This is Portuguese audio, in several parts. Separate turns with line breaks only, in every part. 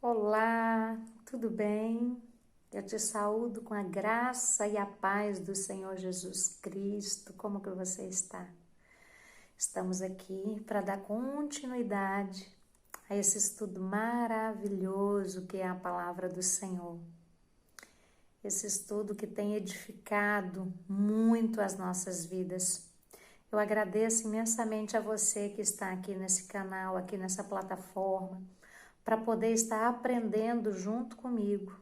Olá, tudo bem? Eu te saúdo com a graça e a paz do Senhor Jesus Cristo. Como que você está? Estamos aqui para dar continuidade a esse estudo maravilhoso que é a palavra do Senhor. Esse estudo que tem edificado muito as nossas vidas. Eu agradeço imensamente a você que está aqui nesse canal, aqui nessa plataforma, para poder estar aprendendo junto comigo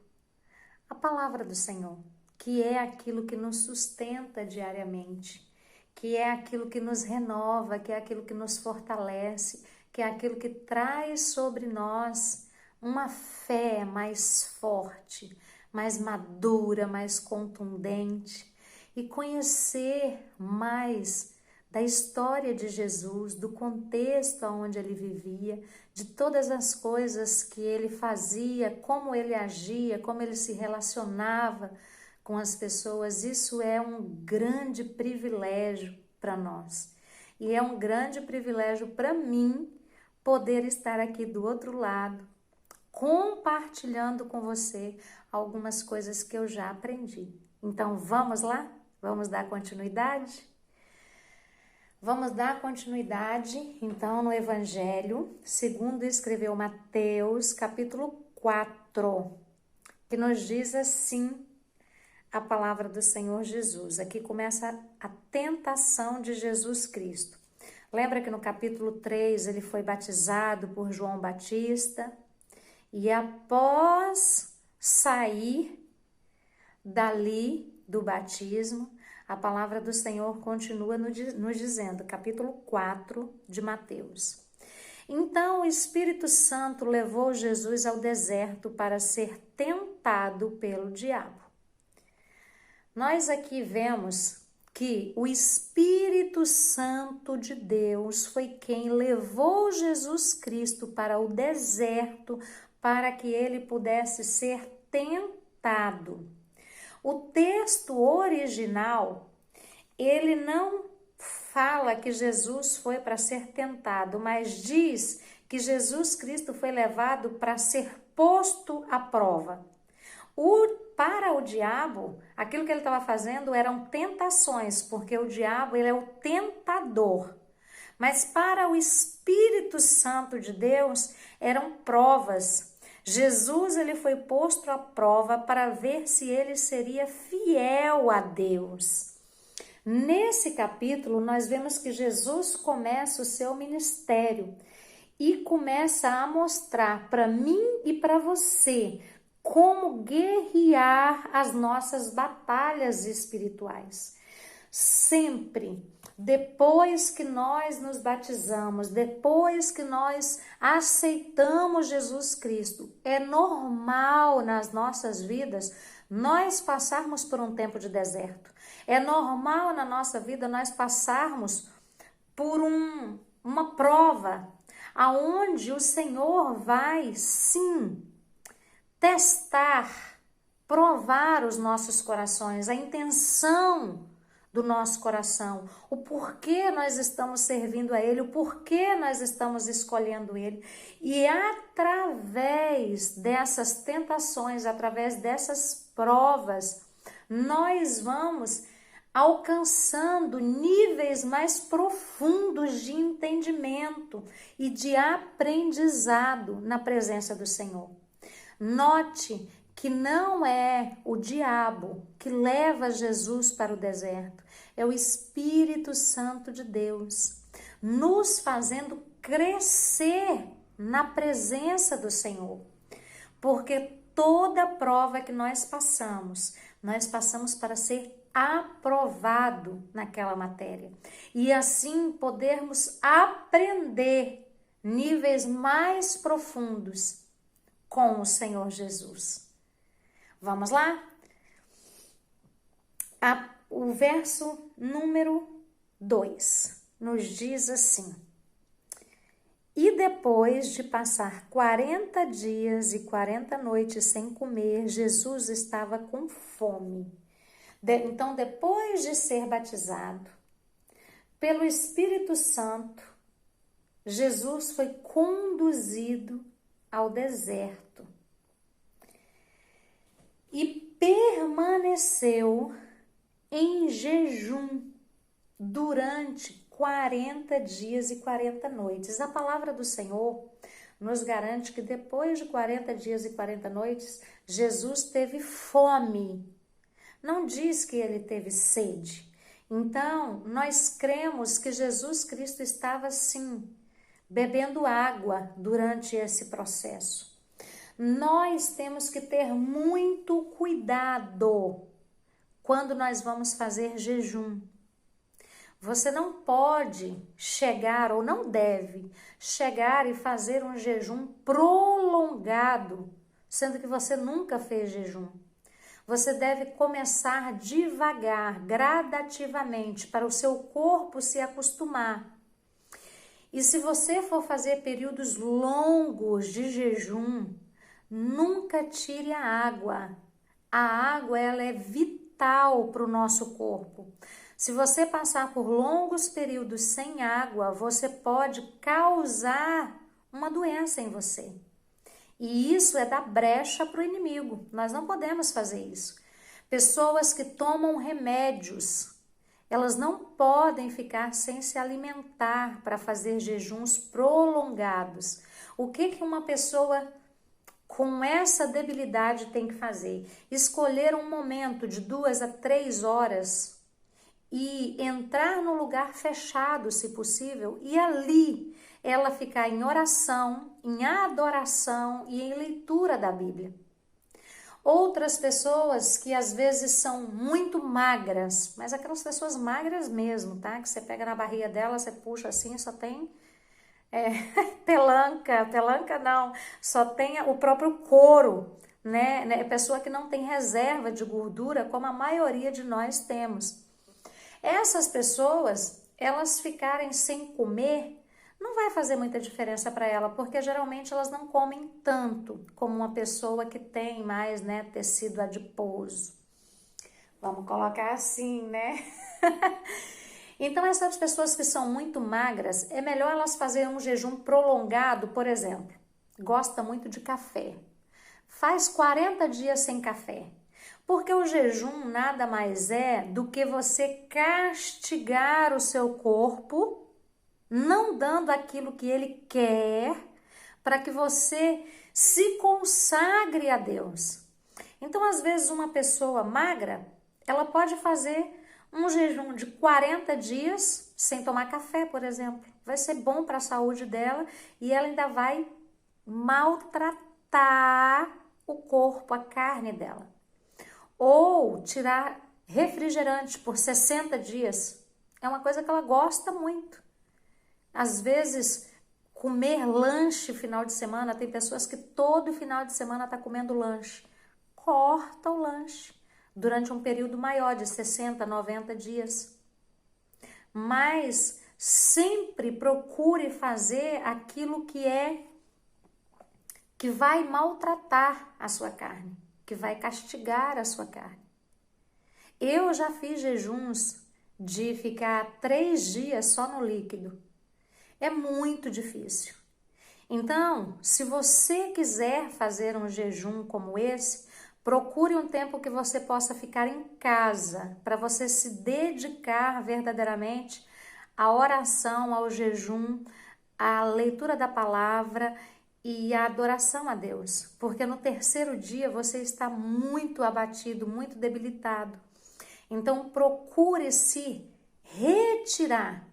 a palavra do Senhor, que é aquilo que nos sustenta diariamente, que é aquilo que nos renova, que é aquilo que nos fortalece, que é aquilo que traz sobre nós uma fé mais forte, mais madura, mais contundente, e conhecer mais da história de Jesus, do contexto onde ele vivia, de todas as coisas que ele fazia, como ele agia, como ele se relacionava com as pessoas. Isso é um grande privilégio para nós. E é um grande privilégio para mim poder estar aqui do outro lado, compartilhando com você algumas coisas que eu já aprendi. Então vamos lá? Vamos dar continuidade? Vamos dar continuidade, então, no Evangelho, segundo escreveu Mateus, capítulo 4, que nos diz assim a palavra do Senhor Jesus. Aqui começa a tentação de Jesus Cristo. Lembra que no capítulo 3 ele foi batizado por João Batista e após sair dali do batismo, a palavra do Senhor continua nos dizendo, capítulo 4 de Mateus. Então o Espírito Santo levou Jesus ao deserto para ser tentado pelo diabo. Nós aqui vemos que o Espírito Santo de Deus foi quem levou Jesus Cristo para o deserto para que ele pudesse ser tentado. O texto original, ele não fala que Jesus foi para ser tentado, mas diz que Jesus Cristo foi levado para ser posto à prova. Para o diabo, aquilo que ele estava fazendo eram tentações, porque o diabo ele é o tentador. Mas para o Espírito Santo de Deus eram provas. Jesus ele foi posto à prova para ver se ele seria fiel a Deus. Nesse capítulo nós vemos que Jesus começa o seu ministério e começa a mostrar para mim e para você como guerrear as nossas batalhas espirituais. Sempre, depois que nós nos batizamos, depois que nós aceitamos Jesus Cristo, é normal nas nossas vidas nós passarmos por um tempo de deserto. É normal na nossa vida nós passarmos por uma prova, aonde o Senhor vai, sim, testar, provar os nossos corações, a intenção do nosso coração, o porquê nós estamos servindo a Ele, o porquê nós estamos escolhendo Ele. E através dessas tentações, através dessas provas, nós vamos alcançando níveis mais profundos de entendimento e de aprendizado na presença do Senhor. Note que não é o diabo que leva Jesus para o deserto, é o Espírito Santo de Deus, nos fazendo crescer na presença do Senhor. Porque toda prova que nós passamos para ser aprovado naquela matéria. E assim podermos aprender níveis mais profundos com o Senhor Jesus. Vamos lá? O verso número 2 nos diz assim: E depois de passar 40 dias e 40 noites sem comer, Jesus estava com fome. Então, depois de ser batizado pelo Espírito Santo, Jesus foi conduzido ao deserto e permaneceu em jejum durante 40 dias e 40 noites. A palavra do Senhor nos garante que depois de 40 dias e 40 noites, Jesus teve fome. Não diz que ele teve sede. Então, nós cremos que Jesus Cristo estava, sim, bebendo água durante esse processo. Nós temos que ter muito cuidado quando nós vamos fazer jejum. Você não pode chegar ou não deve chegar e fazer um jejum prolongado, sendo que você nunca fez jejum. Você deve começar devagar, gradativamente, para o seu corpo se acostumar. E se você for fazer períodos longos de jejum, nunca tire a água. A água, ela é vital para o nosso corpo. Se você passar por longos períodos sem água, você pode causar uma doença em você. E isso é dar brecha para o inimigo. Nós não podemos fazer isso. Pessoas que tomam remédios, elas não podem ficar sem se alimentar para fazer jejuns prolongados. O que uma pessoa com essa debilidade tem que fazer? Escolher um momento de 2 a 3 horas e entrar no lugar fechado, se possível, e ali ela ficar em oração, em adoração e em leitura da Bíblia. Outras pessoas que às vezes são muito magras, mas aquelas pessoas magras mesmo, tá? Que você pega na barriga dela, você puxa assim, só tem pelanca não, só tem o próprio couro, né? Pessoa que não tem reserva de gordura, como a maioria de nós temos. Essas pessoas, elas ficarem sem comer, não vai fazer muita diferença para ela, porque geralmente elas não comem tanto como uma pessoa que tem mais, né, tecido adiposo. Vamos colocar assim, né? Então, essas pessoas que são muito magras, é melhor elas fazerem um jejum prolongado, por exemplo. Gosta muito de café. Faz 40 dias sem café. Porque o jejum nada mais é do que você castigar o seu corpo, não dando aquilo que ele quer, para que você se consagre a Deus. Então, às vezes, uma pessoa magra, ela pode fazer um jejum de 40 dias sem tomar café, por exemplo. Vai ser bom para a saúde dela e ela ainda vai maltratar o corpo, a carne dela. Ou tirar refrigerante por 60 dias. É uma coisa que ela gosta muito. Às vezes, comer lanche final de semana, tem pessoas que todo final de semana tá comendo lanche. Corta o lanche durante um período maior de 60, 90 dias. Mas sempre procure fazer aquilo que vai maltratar a sua carne, que vai castigar a sua carne. Eu já fiz jejuns de ficar 3 dias só no líquido. É muito difícil. Então, se você quiser fazer um jejum como esse, procure um tempo que você possa ficar em casa, para você se dedicar verdadeiramente à oração, ao jejum, à leitura da palavra e à adoração a Deus. Porque no terceiro dia você está muito abatido, muito debilitado. Então, procure se retirar.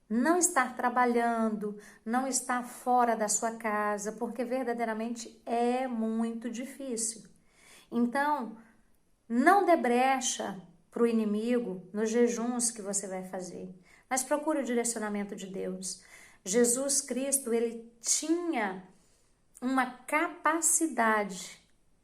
Não estar trabalhando, não estar fora da sua casa, porque verdadeiramente é muito difícil. Então, não dê brecha para o inimigo nos jejuns que você vai fazer, mas procure o direcionamento de Deus. Jesus Cristo, ele tinha uma capacidade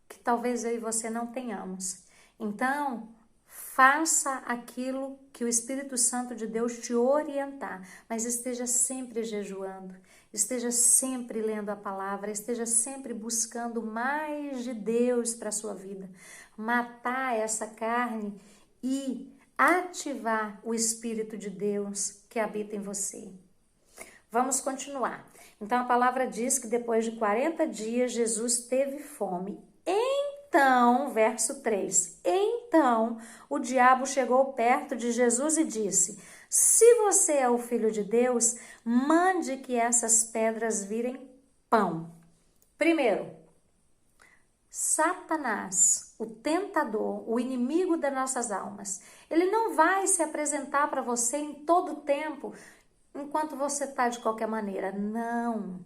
que talvez eu e você não tenhamos. Então, faça aquilo que o Espírito Santo de Deus te orientar, mas esteja sempre jejuando, esteja sempre lendo a palavra, esteja sempre buscando mais de Deus para a sua vida. Matar essa carne e ativar o Espírito de Deus que habita em você. Vamos continuar. Então a palavra diz que depois de 40 dias Jesus teve fome. Então, verso 3, então o diabo chegou perto de Jesus e disse: se você é o Filho de Deus, mande que essas pedras virem pão. Primeiro, Satanás, o tentador, o inimigo das nossas almas, ele não vai se apresentar para você em todo o tempo enquanto você está de qualquer maneira. Não.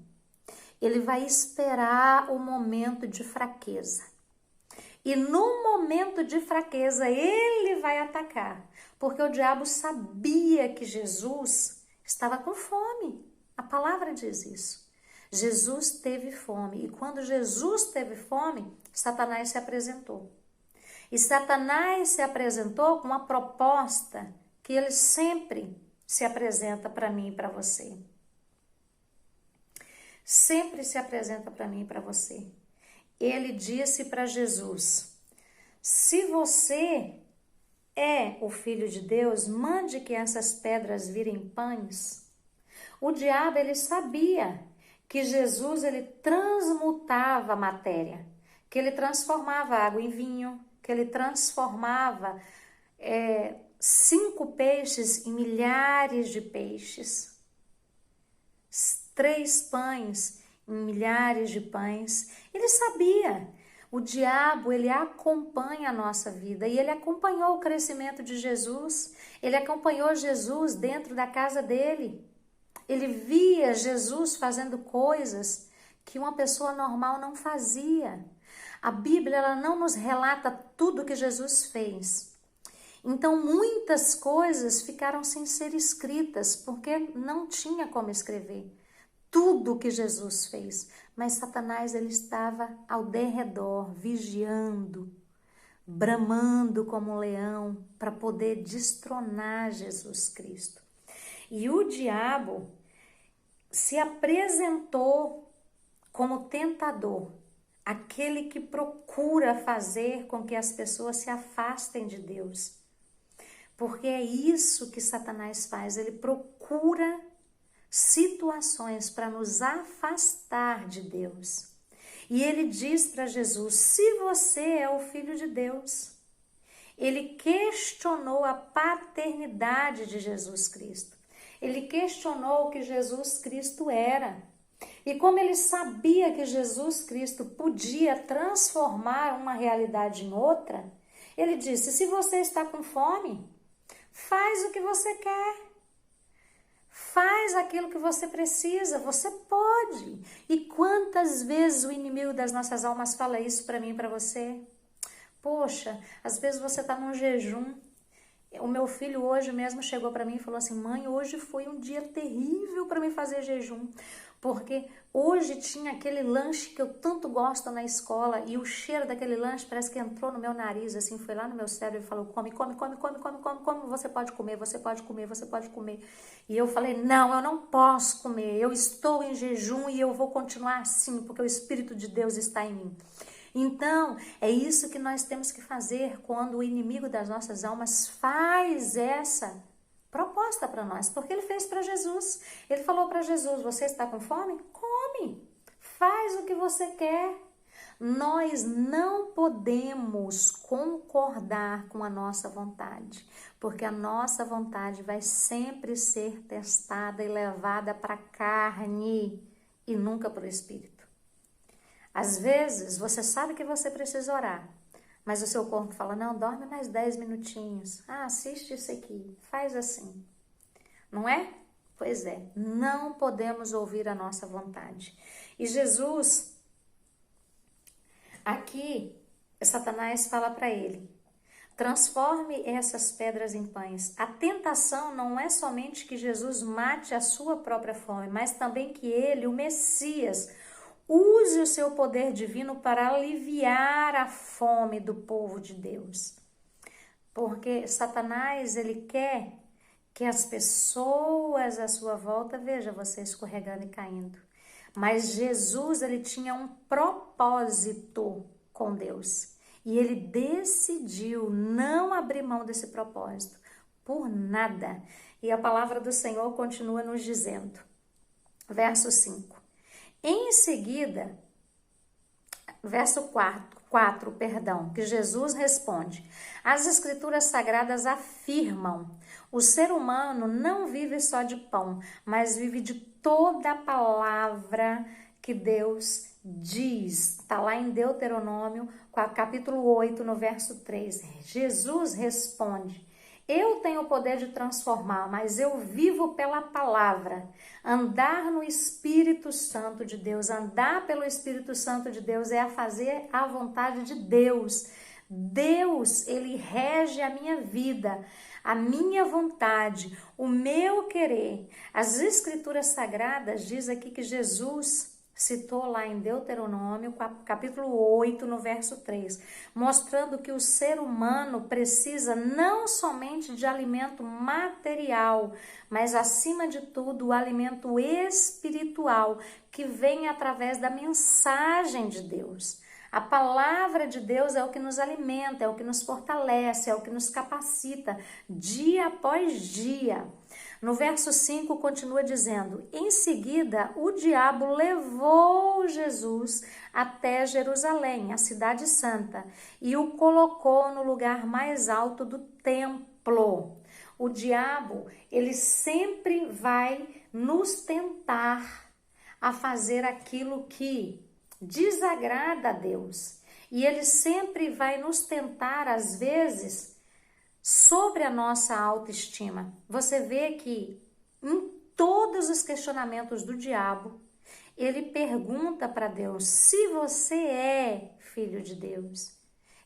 Ele vai esperar o momento de fraqueza. E no momento de fraqueza, ele vai atacar. Porque o diabo sabia que Jesus estava com fome. A palavra diz isso. Jesus teve fome. E quando Jesus teve fome, Satanás se apresentou. E Satanás se apresentou com uma proposta que ele sempre se apresenta para mim e para você. Sempre se apresenta para mim e para você. Ele disse para Jesus: se você é o Filho de Deus, mande que essas pedras virem pães. O diabo, ele sabia que Jesus, ele transmutava a matéria, que ele transformava água em vinho, que ele transformava 5 peixes em milhares de peixes, 3 pães em milhares de pães. Ele sabia. O diabo, ele acompanha a nossa vida e ele acompanhou o crescimento de Jesus. Ele acompanhou Jesus dentro da casa dele. Ele via Jesus fazendo coisas que uma pessoa normal não fazia. A Bíblia, ela não nos relata tudo que Jesus fez. Então, muitas coisas ficaram sem ser escritas, porque não tinha como escrever tudo que Jesus fez. Mas Satanás, ele estava ao derredor, vigiando, bramando como um leão, para poder destronar Jesus Cristo. E o diabo se apresentou como tentador, aquele que procura fazer com que as pessoas se afastem de Deus. Porque é isso que Satanás faz, ele procura situações para nos afastar de Deus. E ele diz para Jesus: se você é o Filho de Deus. Ele questionou a paternidade de Jesus Cristo. Ele questionou o que Jesus Cristo era. E como ele sabia que Jesus Cristo podia transformar uma realidade em outra, ele disse: se você está com fome, faz o que você quer. Faz aquilo que você precisa, você pode. E quantas vezes o inimigo das nossas almas fala isso para mim e para você? Poxa, às vezes você está num jejum. O meu filho hoje mesmo chegou para mim e falou assim: mãe, hoje foi um dia terrível para mim fazer jejum, porque hoje tinha aquele lanche que eu tanto gosto na escola e o cheiro daquele lanche parece que entrou no meu nariz, assim, foi lá no meu cérebro e falou: come, come, come, come, come, come, come, você pode comer, você pode comer, você pode comer. E eu falei: não, eu não posso comer, eu estou em jejum e eu vou continuar assim, porque o Espírito de Deus está em mim. Então, é isso que nós temos que fazer quando o inimigo das nossas almas faz essa proposta para nós, porque ele fez para Jesus. Ele falou para Jesus: você está com fome? Come, faz o que você quer. Nós não podemos concordar com a nossa vontade, porque a nossa vontade vai sempre ser testada e levada para a carne e nunca para o Espírito. Às vezes, você sabe que você precisa orar, mas o seu corpo fala: não, dorme mais 10 minutinhos. Assiste isso aqui, faz assim. Não é? Pois é, não podemos ouvir a nossa vontade. E Jesus, aqui, Satanás fala para ele: transforme essas pedras em pães. A tentação não é somente que Jesus mate a sua própria fome, mas também que ele, o Messias, use o seu poder divino para aliviar a fome do povo de Deus. Porque Satanás, ele quer que as pessoas à sua volta vejam você escorregando e caindo. Mas Jesus, ele tinha um propósito com Deus. E ele decidiu não abrir mão desse propósito por nada. E a palavra do Senhor continua nos dizendo, verso 5. Em seguida, verso 4, perdão, que Jesus responde: as escrituras sagradas afirmam: o ser humano não vive só de pão, mas vive de toda a palavra que Deus diz. Está lá em Deuteronômio, capítulo 8, no verso 3. Jesus responde: eu tenho o poder de transformar, mas eu vivo pela palavra. Andar no Espírito Santo de Deus, andar pelo Espírito Santo de Deus é a fazer a vontade de Deus. Deus, ele rege a minha vida, a minha vontade, o meu querer. As Escrituras Sagradas diz aqui que Jesus citou lá em Deuteronômio, capítulo 8, no verso 3, mostrando que o ser humano precisa não somente de alimento material, mas acima de tudo o alimento espiritual, que vem através da mensagem de Deus. A palavra de Deus é o que nos alimenta, é o que nos fortalece, é o que nos capacita dia após dia. No verso 5 continua dizendo: em seguida o diabo levou Jesus até Jerusalém, a cidade santa, e o colocou no lugar mais alto do templo. O diabo, ele sempre vai nos tentar a fazer aquilo que desagrada a Deus. E ele sempre vai nos tentar, às vezes, sobre a nossa autoestima. Você vê que em todos os questionamentos do diabo, ele pergunta para Deus se você é filho de Deus.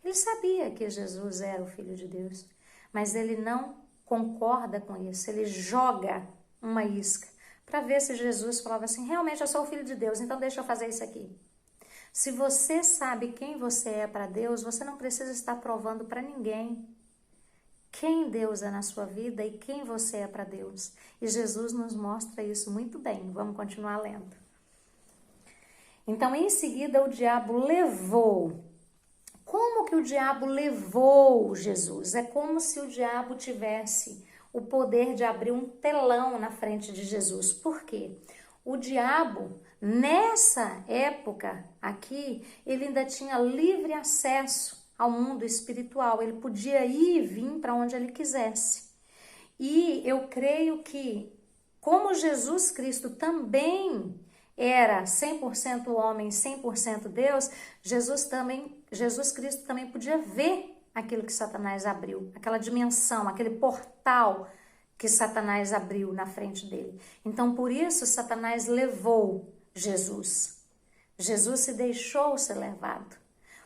Ele sabia que Jesus era o filho de Deus, mas ele não concorda com isso. Ele joga uma isca para ver se Jesus falava assim: realmente eu sou o filho de Deus, então deixa eu fazer isso aqui. Se você sabe quem você é para Deus, você não precisa estar provando para ninguém quem Deus é na sua vida e quem você é para Deus. E Jesus nos mostra isso muito bem. Vamos continuar lendo. Então, em seguida, o diabo levou. Como que o diabo levou Jesus? É como se o diabo tivesse o poder de abrir um telão na frente de Jesus. Por quê? O diabo, nessa época aqui, ele ainda tinha livre acesso ao mundo espiritual. Ele podia ir e vir para onde ele quisesse. E eu creio que, como Jesus Cristo também era 100% homem, 100% Deus, Jesus Cristo também podia ver aquilo que Satanás abriu, aquela dimensão, aquele portal que Satanás abriu na frente dele. Então, por isso, Satanás levou Jesus. Jesus se deixou ser levado.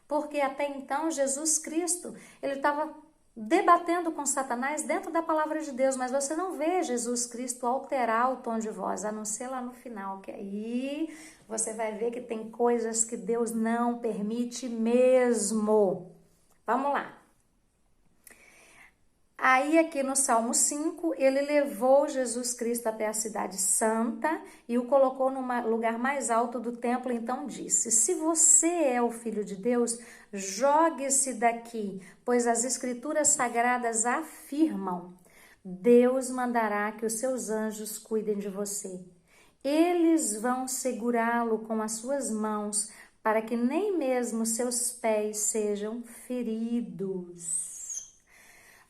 Porque até então, Jesus Cristo, ele estava debatendo com Satanás dentro da palavra de Deus, mas você não vê Jesus Cristo alterar o tom de voz, a não ser lá no final, que aí você vai ver que tem coisas que Deus não permite mesmo. Vamos lá. Aí aqui no Salmo 5, ele levou Jesus Cristo até a cidade santa e o colocou no lugar mais alto do templo, então disse: se você é o Filho de Deus, jogue-se daqui, pois as escrituras sagradas afirmam: Deus mandará que os seus anjos cuidem de você. Eles vão segurá-lo com as suas mãos, para que nem mesmo seus pés sejam feridos.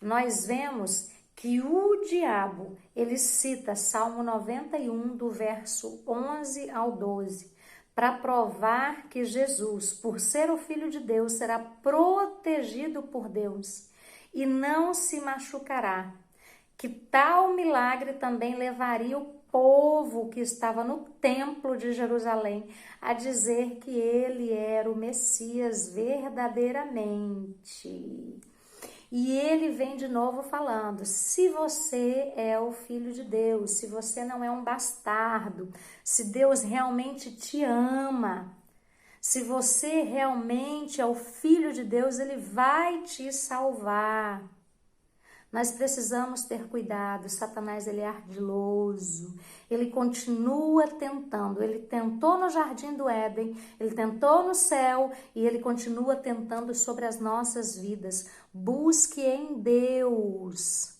Nós vemos que o diabo, ele cita Salmo 91, do verso 11 ao 12, para provar que Jesus, por ser o Filho de Deus, será protegido por Deus e não se machucará. Que tal milagre também levaria o povo que estava no templo de Jerusalém a dizer que ele era o Messias verdadeiramente. E ele vem de novo falando: se você é o Filho de Deus, se você não é um bastardo, se Deus realmente te ama, se você realmente é o Filho de Deus, ele vai te salvar. Nós precisamos ter cuidado. Satanás, ele é ardiloso, ele continua tentando. Ele tentou no jardim do Éden, ele tentou no céu e ele continua tentando sobre as nossas vidas. Busque em Deus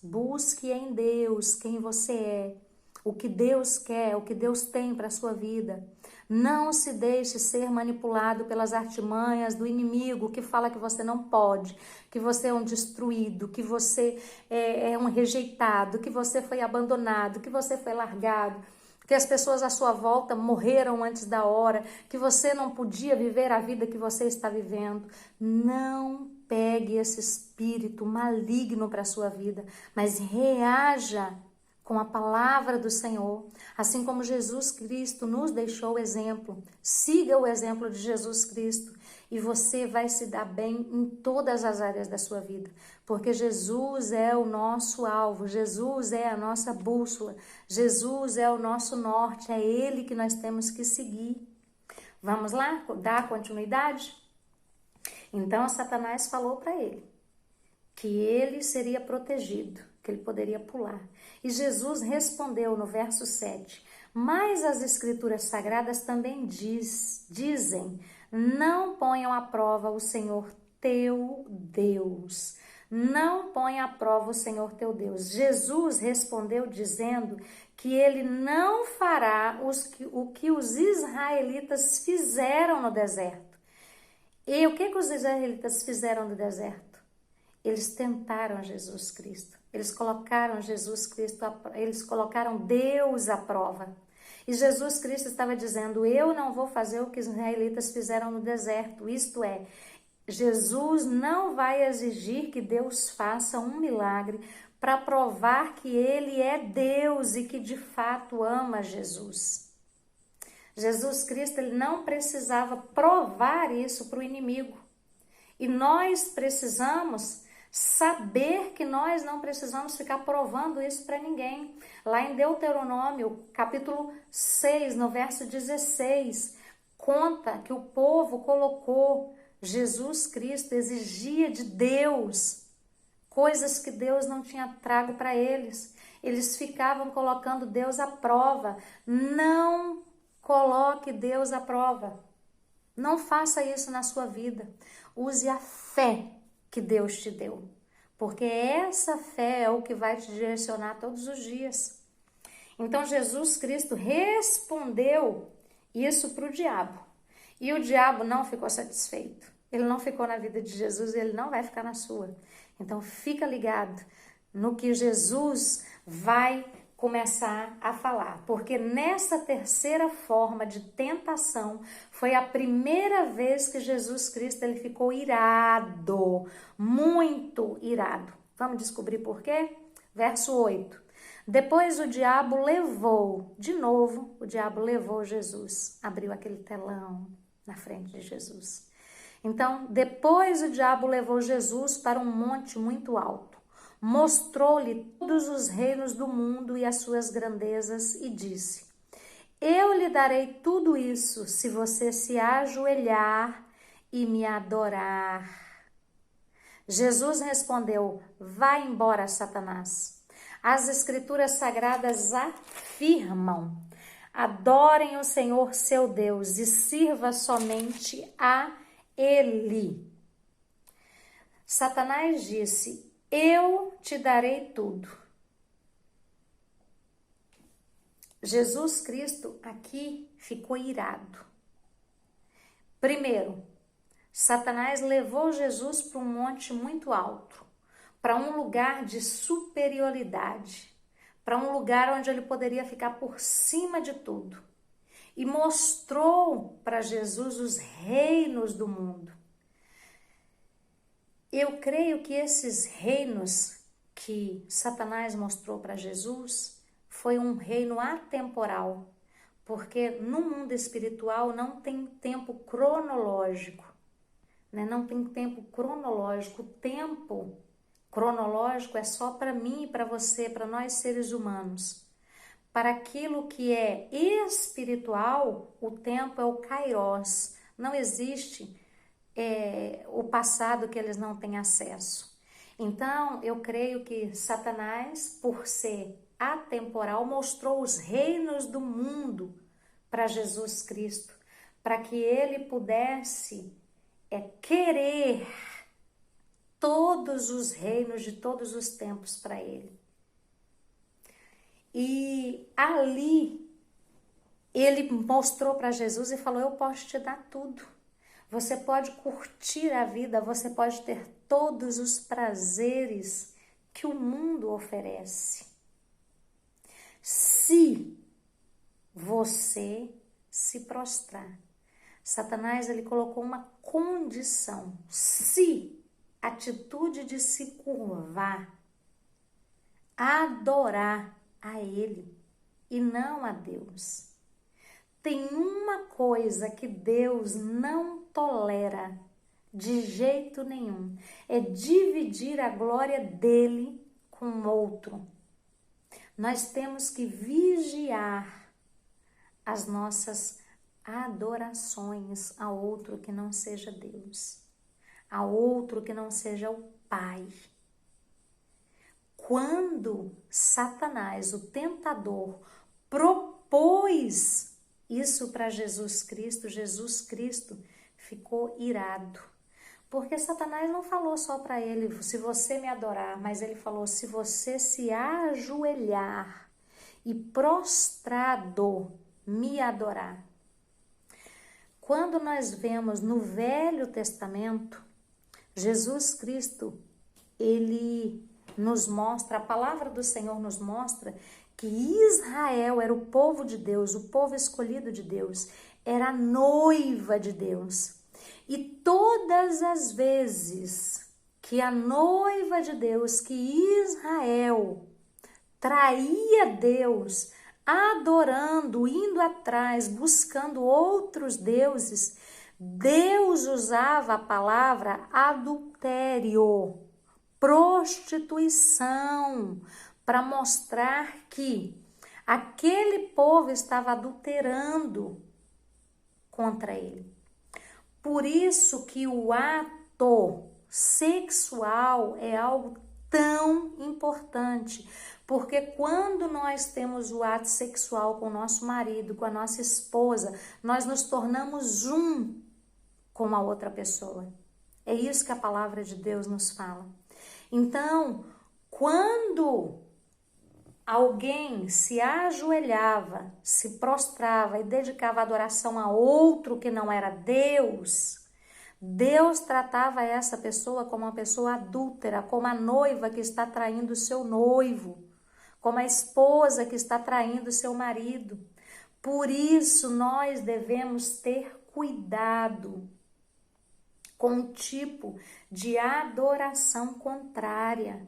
quem você é, o que Deus quer, o que Deus tem para a sua vida. Não se deixe ser manipulado pelas artimanhas do inimigo que fala que você não pode, que você é um destruído, que você é um rejeitado, que você foi abandonado, que você foi largado, que as pessoas à sua volta morreram antes da hora, que você não podia viver a vida que você está vivendo. Não pegue esse espírito maligno para a sua vida, mas reaja com a palavra do Senhor, assim como Jesus Cristo nos deixou o exemplo. Siga o exemplo de Jesus Cristo e você vai se dar bem em todas as áreas da sua vida, porque Jesus é o nosso alvo, Jesus é a nossa bússola, Jesus é o nosso norte, é Ele que nós temos que seguir. Vamos lá, dar continuidade? Então Satanás falou para ele que ele seria protegido, que ele poderia pular. E Jesus respondeu no verso 7, mas as escrituras sagradas também dizem, não ponham à prova o Senhor teu Deus. Não ponha à prova o Senhor teu Deus. Jesus respondeu dizendo que ele não fará o que os israelitas fizeram no deserto. E o que os israelitas fizeram no deserto? Eles tentaram Jesus Cristo, eles colocaram Jesus Cristo, eles colocaram Deus à prova. E Jesus Cristo estava dizendo, eu não vou fazer o que os israelitas fizeram no deserto, isto é, Jesus não vai exigir que Deus faça um milagre para provar que Ele é Deus e que de fato ama Jesus. Jesus Cristo ele não precisava provar isso para o inimigo. E nós precisamos saber que nós não precisamos ficar provando isso para ninguém. Lá em Deuteronômio, capítulo 6, no verso 16, conta que o povo colocou Jesus Cristo, exigia de Deus coisas que Deus não tinha trago para eles. Eles ficavam colocando Deus à prova. Não coloque Deus à prova. Não faça isso na sua vida. Use a fé que Deus te deu, porque essa fé é o que vai te direcionar todos os dias. Então Jesus Cristo respondeu isso para o diabo, e o diabo não ficou satisfeito. Ele não ficou na vida de Jesus e ele não vai ficar na sua. Então fica ligado no que Jesus vai começar a falar, porque nessa terceira forma de tentação foi a primeira vez que Jesus Cristo ele ficou irado, muito irado. Vamos descobrir por quê? Verso 8. Depois o diabo levou, de novo, o diabo levou Jesus, abriu aquele telão na frente de Jesus. Então, depois o diabo levou Jesus para um monte muito alto. Mostrou-lhe todos os reinos do mundo e as suas grandezas e disse, eu lhe darei tudo isso se você se ajoelhar e me adorar. Jesus respondeu, vá embora, Satanás. As escrituras sagradas afirmam, adorem o Senhor seu Deus e sirva somente a Ele. Satanás disse, eu te darei tudo. Jesus Cristo aqui ficou irado. Primeiro, Satanás levou Jesus para um monte muito alto, para um lugar de superioridade, para um lugar onde ele poderia ficar por cima de tudo. E mostrou para Jesus os reinos do mundo. Eu creio que esses reinos que Satanás mostrou para Jesus foi um reino atemporal, porque no mundo espiritual não tem tempo cronológico, né? Não tem tempo cronológico. O tempo cronológico é só para mim e para você, para nós seres humanos. Para aquilo que é espiritual, o tempo é o kairos. Não existe o passado que eles não têm acesso. Então, eu creio que Satanás, por ser atemporal, mostrou os reinos do mundo para Jesus Cristo, para que ele pudesse querer todos os reinos de todos os tempos para ele. E ali ele mostrou para Jesus e falou: eu posso te dar tudo. Você pode curtir a vida, você pode ter todos os prazeres que o mundo oferece. Se você se prostrar. Satanás, ele colocou uma condição. Se a atitude de se curvar, adorar a ele e não a Deus. Tem uma coisa que Deus não tolera de jeito nenhum, é dividir a glória dele com outro. Nós temos que vigiar as nossas adorações a outro que não seja Deus, a outro que não seja o Pai. Quando Satanás, o tentador, propôs isso para Jesus Cristo ficou irado. Porque Satanás não falou só para ele, se você me adorar, mas ele falou, se você se ajoelhar e prostrado me adorar. Quando nós vemos no Velho Testamento, Jesus Cristo, ele nos mostra, a palavra do Senhor nos mostra que Israel era o povo de Deus, o povo escolhido de Deus, era a noiva de Deus. E todas as vezes que a noiva de Deus, que Israel traía Deus, adorando, indo atrás, buscando outros deuses, Deus usava a palavra adultério, prostituição, para mostrar que aquele povo estava adulterando contra ele. Por isso que o ato sexual é algo tão importante, porque quando nós temos o ato sexual com o nosso marido, com a nossa esposa, nós nos tornamos um com a outra pessoa. É isso que a palavra de Deus nos fala. Então, quando alguém se ajoelhava, se prostrava e dedicava adoração a outro que não era Deus, Deus tratava essa pessoa como uma pessoa adúltera, como a noiva que está traindo o seu noivo, como a esposa que está traindo o seu marido. Por isso, nós devemos ter cuidado com o tipo de adoração contrária.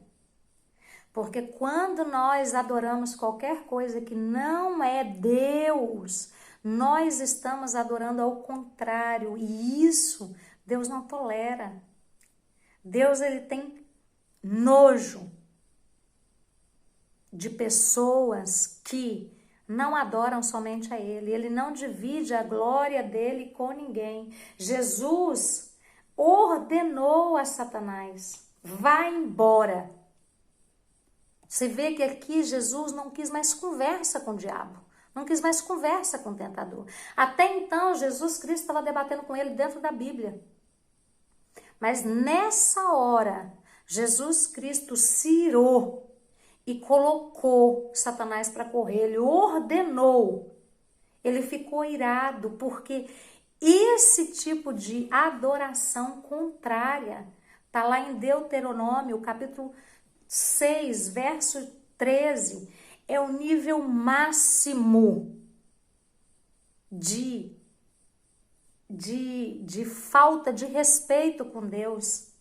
Porque quando nós adoramos qualquer coisa que não é Deus, nós estamos adorando ao contrário. E isso Deus não tolera. Deus, ele tem nojo de pessoas que não adoram somente a ele. Ele não divide a glória dele com ninguém. Jesus ordenou a Satanás: vá embora. Você vê que aqui Jesus não quis mais conversa com o diabo, não quis mais conversa com o tentador. Até então, Jesus Cristo estava debatendo com ele dentro da Bíblia. Mas nessa hora, Jesus Cristo se irou e colocou Satanás para correr. Ele ordenou, ele ficou irado, porque esse tipo de adoração contrária está lá em Deuteronômio, capítulo 6, verso 13, é o nível máximo de falta de respeito com Deus.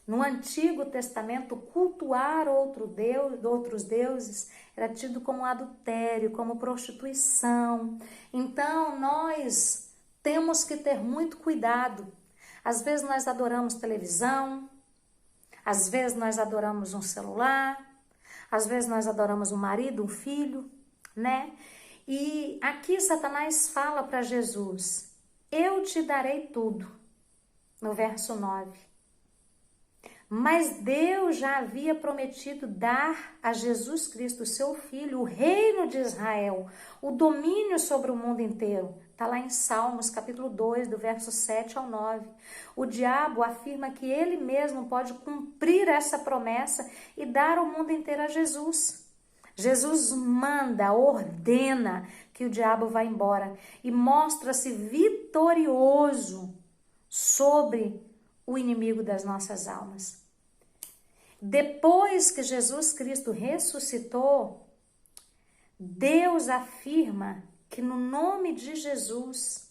No Antigo Testamento, cultuar outros deuses era tido como adultério, como prostituição. Então, nós temos que ter muito cuidado. Às vezes nós adoramos televisão, às vezes nós adoramos um celular, às vezes nós adoramos um marido, um filho, né? E aqui Satanás fala para Jesus: eu te darei tudo, no verso 9. Mas Deus já havia prometido dar a Jesus Cristo, seu Filho, o reino de Israel, o domínio sobre o mundo inteiro. Está lá em Salmos, capítulo 2, do verso 7 ao 9. O diabo afirma que ele mesmo pode cumprir essa promessa e dar o mundo inteiro a Jesus. Jesus manda, ordena que o diabo vá embora e mostra-se vitorioso sobre o inimigo das nossas almas. Depois que Jesus Cristo ressuscitou, Deus afirma que no nome de Jesus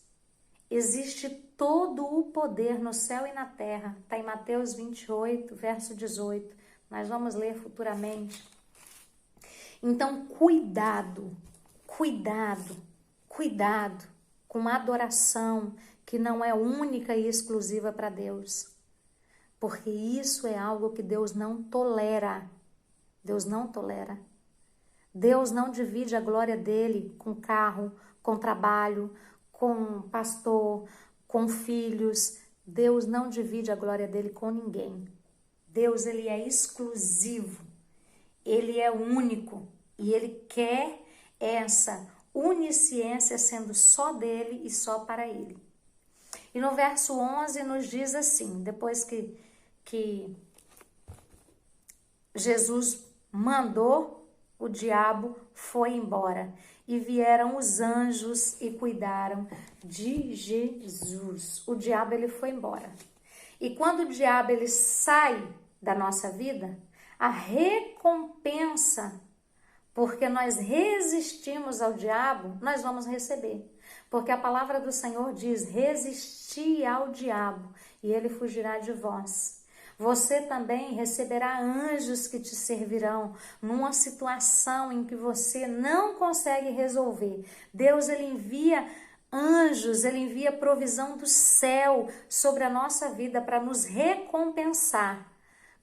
existe todo o poder no céu e na terra. Está em Mateus 28, verso 18. Nós vamos ler futuramente. Então, cuidado com a adoração que não é única e exclusiva para Deus. Porque isso é algo que Deus não tolera. Deus não tolera. Deus não divide a glória dele com carro, com trabalho, com pastor, com filhos. Deus não divide a glória dele com ninguém. Deus, ele é exclusivo. Ele é único. E ele quer essa onisciência sendo só dele e só para ele. E no verso 11 nos diz assim, depois que Jesus mandou, o diabo foi embora. E vieram os anjos e cuidaram de Jesus. O diabo, ele foi embora. E quando o diabo, ele sai da nossa vida, a recompensa, porque nós resistimos ao diabo, nós vamos receber. Porque a palavra do Senhor diz, resisti ao diabo e ele fugirá de vós. Você também receberá anjos que te servirão numa situação em que você não consegue resolver. Deus, ele envia anjos, ele envia provisão do céu sobre a nossa vida para nos recompensar.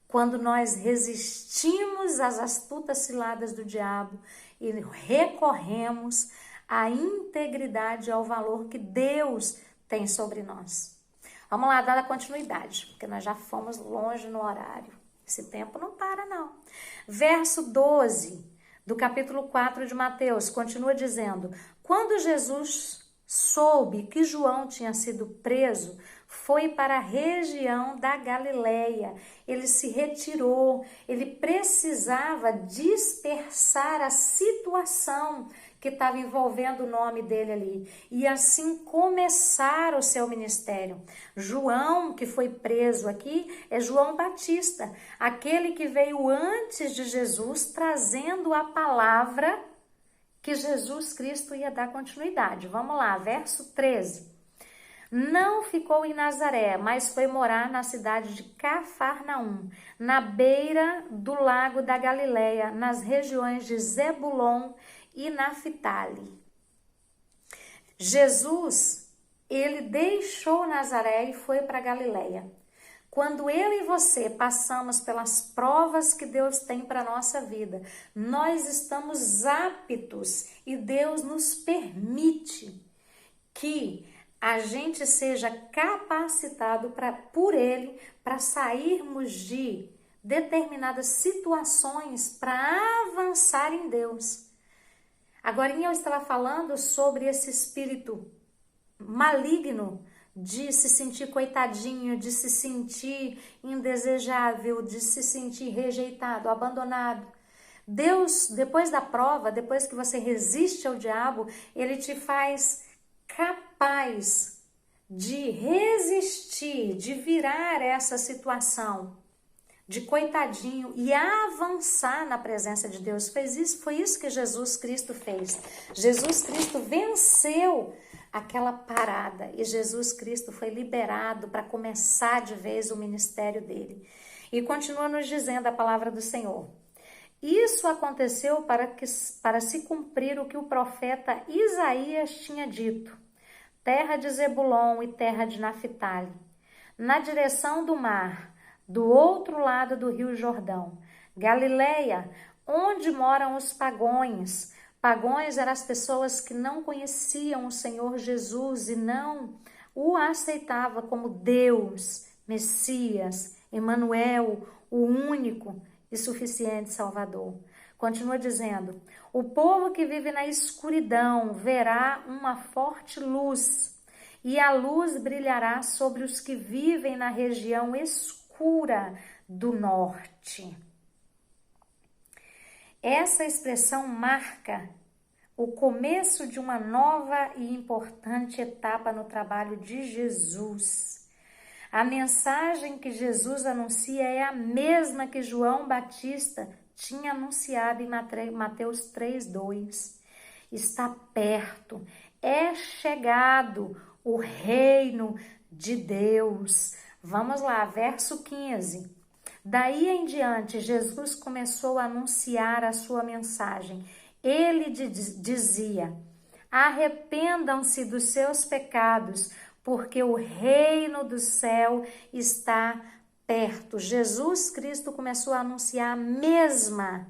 Quando nós resistimos às astutas ciladas do diabo e recorremos à integridade, ao valor que Deus tem sobre nós. Vamos lá, dar a continuidade, porque nós já fomos longe no horário. Esse tempo não para, não. Verso 12 do capítulo 4 de Mateus, continua dizendo: quando Jesus soube que João tinha sido preso, foi para a região da Galileia. Ele se retirou, ele precisava dispersar a situação que estava envolvendo o nome dele ali. E assim começar o seu ministério. João, que foi preso aqui, é João Batista, aquele que veio antes de Jesus, trazendo a palavra que Jesus Cristo ia dar continuidade. Vamos lá, verso 13. Não ficou em Nazaré, mas foi morar na cidade de Cafarnaum, na beira do lago da Galileia, nas regiões de Zebulon e Naftali. Jesus, ele deixou Nazaré e foi para Galileia. Quando eu e você passamos pelas provas que Deus tem para a nossa vida, nós estamos aptos e Deus nos permite que a gente seja capacitado por Ele para sairmos de determinadas situações para avançar em Deus. Agora eu estava falando sobre esse espírito maligno de se sentir coitadinho, de se sentir indesejável, de se sentir rejeitado, abandonado. Deus, depois da prova, depois que você resiste ao diabo, ele te faz capaz de resistir, de virar essa situação de coitadinho e avançar na presença de Deus. Foi isso que Jesus Cristo fez. Jesus Cristo venceu aquela parada e Jesus Cristo foi liberado para começar de vez o ministério dele. E continua nos dizendo a palavra do Senhor. Isso aconteceu para se cumprir o que o profeta Isaías tinha dito. Terra de Zebulon e terra de Naftali, na direção do mar, do outro lado do rio Jordão. Galileia, onde moram os pagões. Pagões eram as pessoas que não conheciam o Senhor Jesus e não o aceitavam como Deus, Messias, Emanuel, o único e suficiente Salvador. Continua dizendo, o povo que vive na escuridão verá uma forte luz, e a luz brilhará sobre os que vivem na região escura do norte. Essa expressão marca o começo de uma nova e importante etapa no trabalho de Jesus. A mensagem que Jesus anuncia é a mesma que João Batista tinha anunciado em Mateus 3:2. Está perto, é chegado o reino de Deus. Vamos lá, verso 15. Daí em diante, Jesus começou a anunciar a sua mensagem. Ele dizia: arrependam-se dos seus pecados, porque o reino do céu está perto. Jesus Cristo começou a anunciar a mesma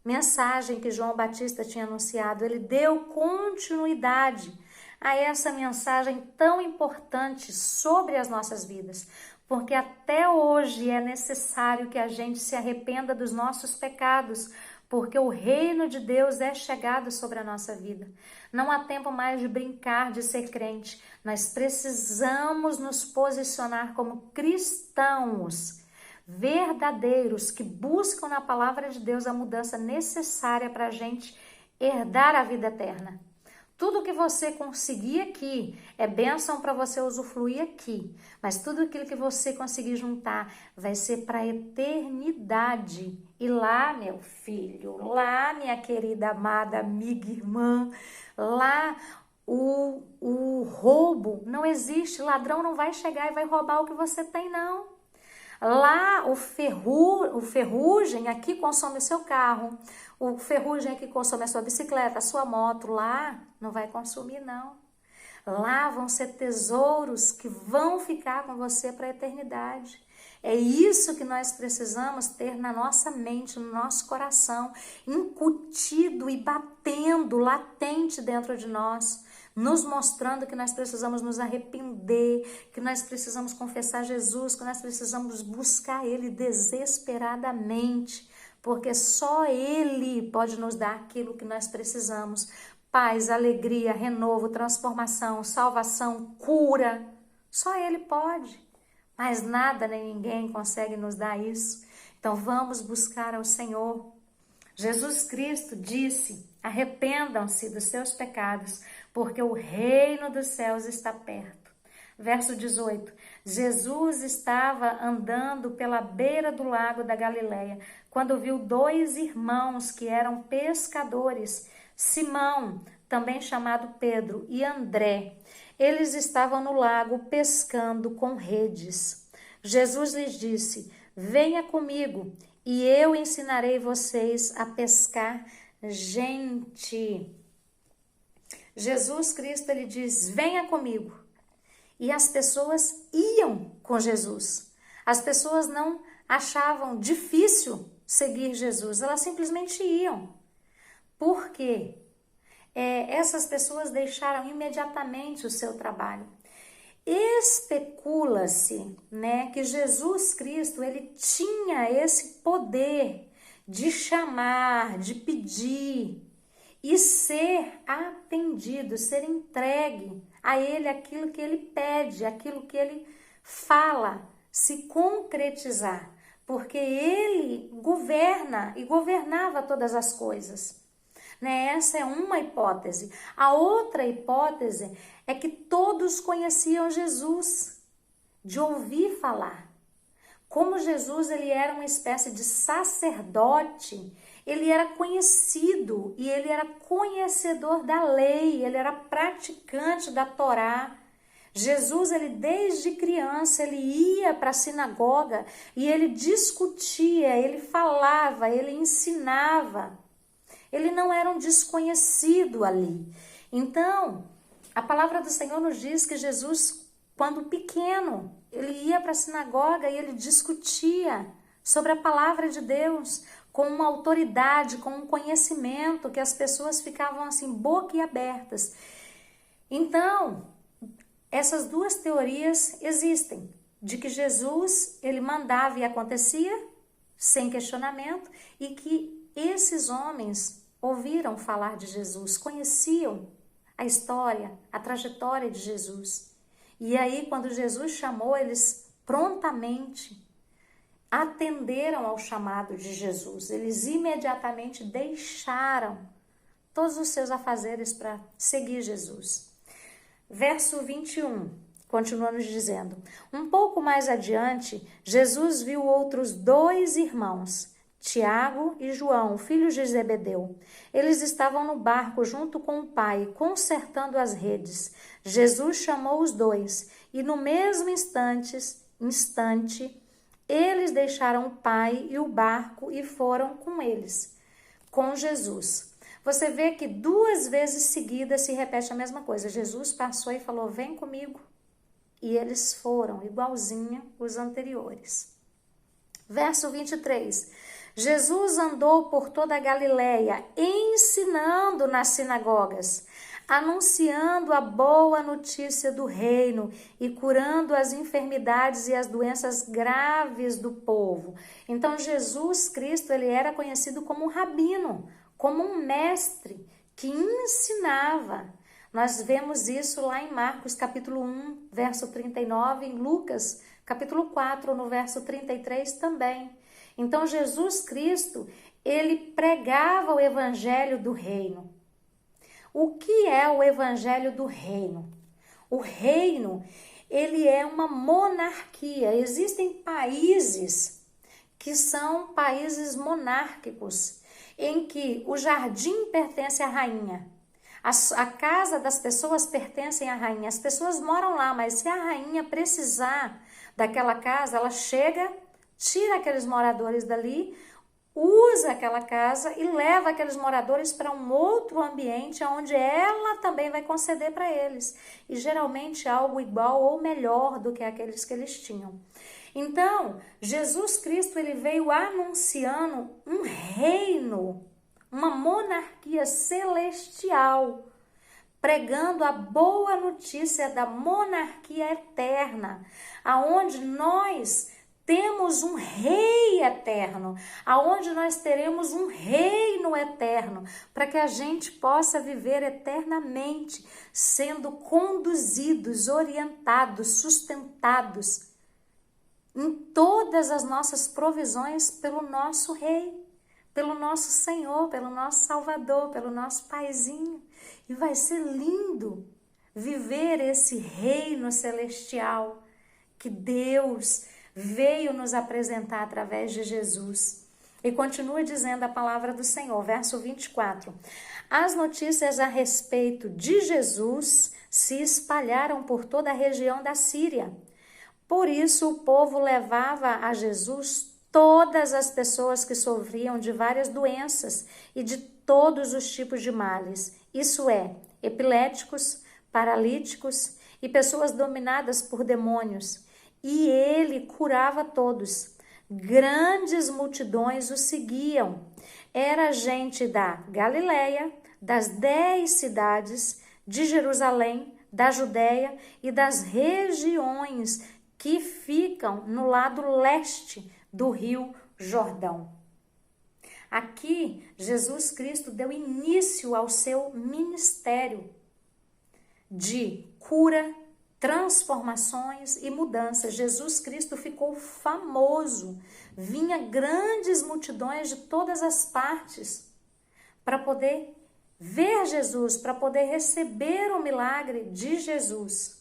mensagem que João Batista tinha anunciado. Ele deu continuidade a essa mensagem tão importante sobre as nossas vidas, porque até hoje é necessário que a gente se arrependa dos nossos pecados, porque o reino de Deus é chegado sobre a nossa vida. Não há tempo mais de brincar de ser crente. Nós precisamos nos posicionar como cristãos verdadeiros que buscam na palavra de Deus a mudança necessária para a gente herdar a vida eterna. Tudo que você conseguir aqui é bênção para você usufruir aqui, mas tudo aquilo que você conseguir juntar vai ser para a eternidade. E lá, meu filho, lá, minha querida, amada, amiga, irmã, lá o roubo não existe, ladrão não vai chegar e vai roubar o que você tem, não. Lá o ferrugem aqui consome o seu carro, o ferrugem aqui consome a sua bicicleta, a sua moto, lá não vai consumir não. Lá vão ser tesouros que vão ficar com você para a eternidade. É isso que nós precisamos ter na nossa mente, no nosso coração, incutido e batendo, latente dentro de nós, nos mostrando que nós precisamos nos arrepender, que nós precisamos confessar Jesus, que nós precisamos buscar Ele desesperadamente, porque só Ele pode nos dar aquilo que nós precisamos: paz, alegria, renovo, transformação, salvação, cura. Só Ele pode, mas nada nem ninguém consegue nos dar isso. Então vamos buscar ao Senhor. Jesus Cristo disse: arrependam-se dos seus pecados, porque o reino dos céus está perto. Verso 18. Jesus estava andando pela beira do lago da Galileia, quando viu 2 irmãos que eram pescadores, Simão, também chamado Pedro, e André. Eles estavam no lago pescando com redes. Jesus lhes disse: venha comigo e eu ensinarei vocês a pescar gente. Jesus Cristo, ele diz: venha comigo. E as pessoas iam com Jesus. As pessoas não achavam difícil seguir Jesus, elas simplesmente iam. Por quê? Essas pessoas deixaram imediatamente o seu trabalho. Especula-se, né, que Jesus Cristo, ele tinha esse poder de chamar, de pedir e ser atendido, ser entregue a ele aquilo que ele pede, aquilo que ele fala, se concretizar, porque ele governa e governava todas as coisas. Essa é uma hipótese. A outra hipótese é que todos conheciam Jesus, de ouvir falar. Como Jesus, ele era uma espécie de sacerdote, ele era conhecido e ele era conhecedor da lei, ele era praticante da Torá. Jesus, ele desde criança, ele ia para a sinagoga e ele discutia, ele falava, ele ensinava. Ele não era um desconhecido ali. Então, a palavra do Senhor nos diz que Jesus, quando pequeno, ele ia para a sinagoga e ele discutia sobre a palavra de Deus com uma autoridade, com um conhecimento que as pessoas ficavam assim boquiabertas. Então, essas duas teorias existem, de que Jesus, ele mandava e acontecia sem questionamento, e que esses homens ouviram falar de Jesus, conheciam a história, a trajetória de Jesus. E aí, quando Jesus chamou, eles prontamente atenderam ao chamado de Jesus. Eles imediatamente deixaram todos os seus afazeres para seguir Jesus. Verso 21, continuamos dizendo: um pouco mais adiante, Jesus viu outros 2 irmãos, Tiago e João, filhos de Zebedeu. Eles estavam no barco junto com o pai, consertando as redes. Jesus chamou os 2 e no mesmo instante, eles deixaram o pai e o barco e foram com eles, com Jesus. Você vê que 2 vezes seguidas se repete a mesma coisa. Jesus passou e falou: vem comigo. E eles foram, igualzinho os anteriores. Verso 23. Jesus andou por toda a Galileia, ensinando nas sinagogas, anunciando a boa notícia do reino e curando as enfermidades e as doenças graves do povo. Então Jesus Cristo, ele era conhecido como um rabino, como um mestre que ensinava. Nós vemos isso lá em Marcos capítulo 1, verso 39, em Lucas capítulo 4, no verso 33 também. Então Jesus Cristo, ele pregava o evangelho do reino. O que é o evangelho do reino? O reino, ele é uma monarquia. Existem países que são países monárquicos, em que o jardim pertence à rainha. A casa das pessoas pertence à rainha. As pessoas moram lá, mas se a rainha precisar daquela casa, ela chega, tira aqueles moradores dali, usa aquela casa e leva aqueles moradores para um outro ambiente onde ela também vai conceder para eles. E geralmente algo igual ou melhor do que aqueles que eles tinham. Então, Jesus Cristo, ele veio anunciando um reino, uma monarquia celestial, pregando a boa notícia da monarquia eterna, aonde nós temos um rei eterno, aonde nós teremos um reino eterno, para que a gente possa viver eternamente, sendo conduzidos, orientados, sustentados em todas as nossas provisões pelo nosso rei, pelo nosso Senhor, pelo nosso Salvador, pelo nosso Paizinho. E vai ser lindo viver esse reino celestial que Deus veio nos apresentar através de Jesus. E continua dizendo a palavra do Senhor, verso 24. As notícias a respeito de Jesus se espalharam por toda a região da Síria. Por isso o povo levava a Jesus todas as pessoas que sofriam de várias doenças e de todos os tipos de males, isso é, epiléticos, paralíticos e pessoas dominadas por demônios. E ele curava todos. Grandes multidões o seguiam. Era gente da Galileia, das 10 cidades, de Jerusalém, da Judéia e das regiões que ficam no lado leste do rio Jordão. Aqui, Jesus Cristo deu início ao seu ministério de cura, transformações e mudanças. Jesus Cristo ficou famoso, vinha grandes multidões de todas as partes para poder ver Jesus, para poder receber o milagre de Jesus.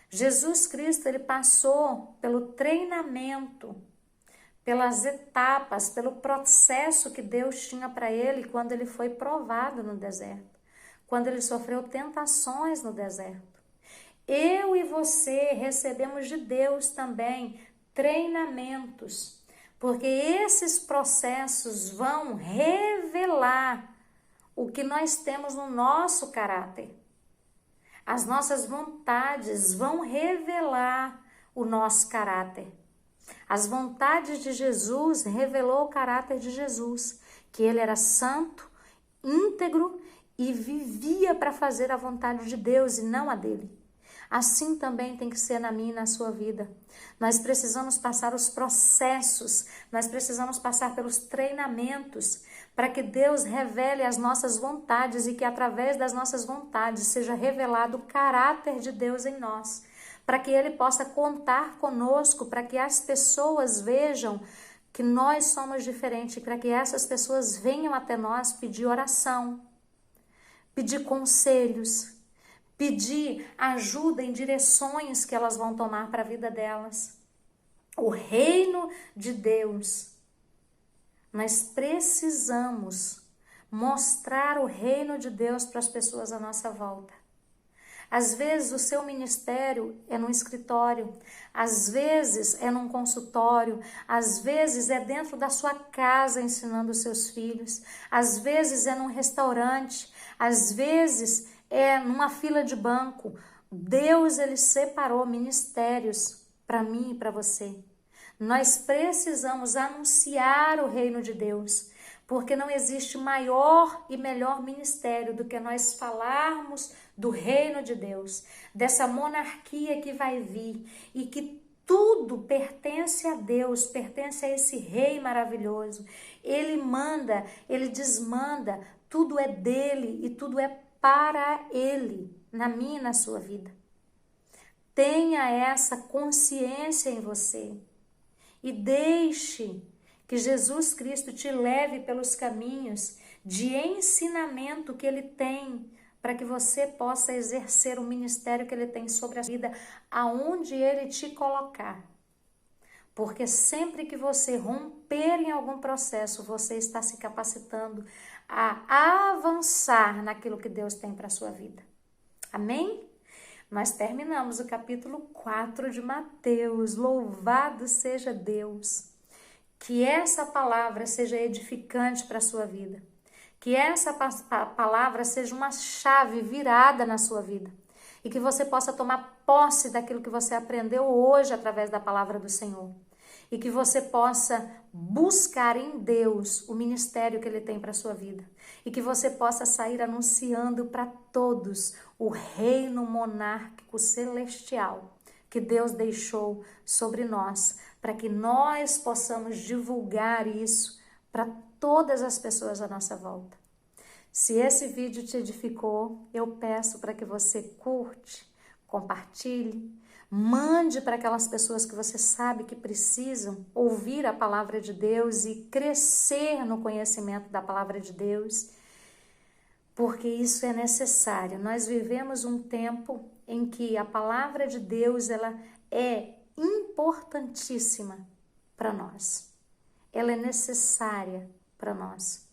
Jesus Cristo, ele passou pelo treinamento, pelas etapas, pelo processo que Deus tinha para ele quando ele foi provado no deserto, quando ele sofreu tentações no deserto. Eu e você recebemos de Deus também treinamentos, porque esses processos vão revelar o que nós temos no nosso caráter. As nossas vontades vão revelar o nosso caráter. As vontades de Jesus revelou o caráter de Jesus, que ele era santo, íntegro e vivia para fazer a vontade de Deus e não a dele. Assim também tem que ser na minha e na sua vida. Nós precisamos passar os processos, nós precisamos passar pelos treinamentos para que Deus revele as nossas vontades e que através das nossas vontades seja revelado o caráter de Deus em nós, para que Ele possa contar conosco, para que as pessoas vejam que nós somos diferentes, para que essas pessoas venham até nós pedir oração, pedir conselhos, pedir ajuda em direções que elas vão tomar para a vida delas. O reino de Deus, nós precisamos mostrar o reino de Deus para as pessoas à nossa volta. Às vezes o seu ministério é num escritório, às vezes é num consultório, às vezes é dentro da sua casa ensinando os seus filhos, às vezes é num restaurante, às vezes é numa fila de banco. Deus, Ele separou ministérios para mim e para você. Nós precisamos anunciar o reino de Deus, porque não existe maior e melhor ministério do que nós falarmos do reino de Deus, dessa monarquia que vai vir e que tudo pertence a Deus, pertence a esse rei maravilhoso. Ele manda, ele desmanda, tudo é dele e tudo é para ele, na minha e na sua vida. Tenha essa consciência em você e deixe que Jesus Cristo te leve pelos caminhos de ensinamento que Ele tem para que você possa exercer o ministério que Ele tem sobre a vida, aonde Ele te colocar. Porque sempre que você romper em algum processo, você está se capacitando a avançar naquilo que Deus tem para a sua vida. Amém? Nós terminamos o capítulo 4 de Mateus. Louvado seja Deus! Que essa palavra seja edificante para a sua vida. Que essa palavra seja uma chave virada na sua vida. E que você possa tomar posse daquilo que você aprendeu hoje através da palavra do Senhor. E que você possa buscar em Deus o ministério que Ele tem para a sua vida. E que você possa sair anunciando para todos o reino monárquico celestial que Deus deixou sobre nós, para que nós possamos divulgar isso para todas as pessoas à nossa volta. Se esse vídeo te edificou, eu peço para que você curte, compartilhe, mande para aquelas pessoas que você sabe que precisam ouvir a palavra de Deus e crescer no conhecimento da palavra de Deus, porque isso é necessário. Nós vivemos um tempo em que a palavra de Deus ela é importantíssima para nós. Ela é necessária para nós.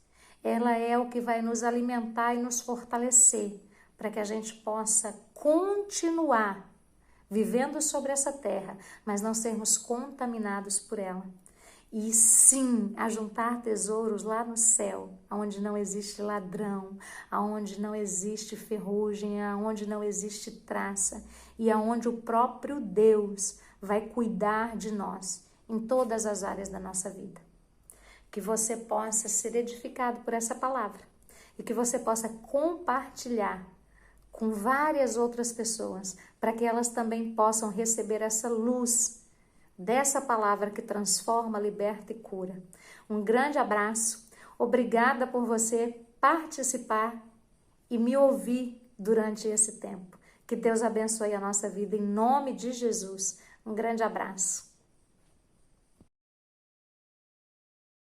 Ela é o que vai nos alimentar e nos fortalecer para que a gente possa continuar vivendo sobre essa terra, mas não sermos contaminados por ela. E sim, ajuntar tesouros lá no céu, onde não existe ladrão, onde não existe ferrugem, onde não existe traça e onde o próprio Deus vai cuidar de nós em todas as áreas da nossa vida. Que você possa ser edificado por essa palavra e que você possa compartilhar com várias outras pessoas para que elas também possam receber essa luz dessa palavra que transforma, liberta e cura. Um grande abraço, obrigada por você participar e me ouvir durante esse tempo. Que Deus abençoe a nossa vida em nome de Jesus. Um grande abraço.